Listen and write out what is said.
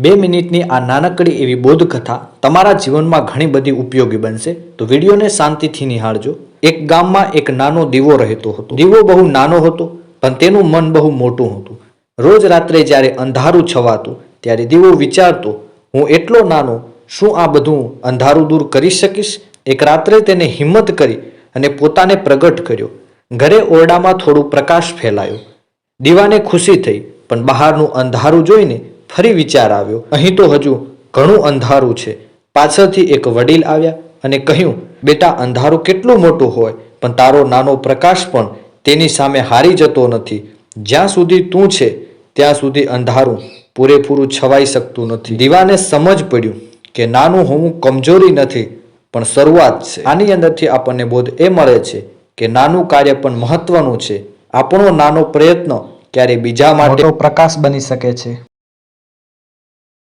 2 મિનિટની આ નાનકડી એવી બોધકથા તમારા જીવનમાં ઘણી બધી ઉપયોગી બનશે, તો વિડીયોને શાંતિથી નિહાળજો। એક ગામમાં એક નાનો દીવો રહેતો હતો। દીવો બહુ નાનો હતો, પણ તેનું મન બહુ મોટું હતું। રોજ રાત્રે જ્યારે અંધારું છવાતું ત્યારે દીવો વિચારતો, હું એટલો નાનો, શું આ બધું અંધારું દૂર કરી શકીશ? એક રાત્રે તેને હિંમત કરી અને પોતાને પ્રગટ કર્યો। ઘરે ઓરડામાં થોડું પ્રકાશ ફેલાયો। દીવાને ખુશી થઈ, પણ બહારનું અંધારું જોઈને ફરી વિચાર આવ્યો, અહીં તો હજુ ઘણું અંધારું છે। પાછળથી એક વડીલ આવ્યા અને કહ્યું, બેટા, અંધારું કેટલું મોટું હોય પણ તારો નાનો પ્રકાશ પણ તેની સામે હારી જતો નથી। જ્યાં સુધી તું છે ત્યાં સુધી અંધારું પૂરેપૂરું છવાઈ શકતું નથી। દીવાને સમજ પડ્યું કે નાનું હોવું કમજોરી નથી, પણ શરૂઆત છે। આની અંદરથી આપણને બોધ એ મળે છે કે નાનું કાર્ય પણ મહત્વનું છે। આપણો નાનો પ્રયત્ન ક્યારે બીજા માટે મોટો પ્રકાશ બની શકે છે।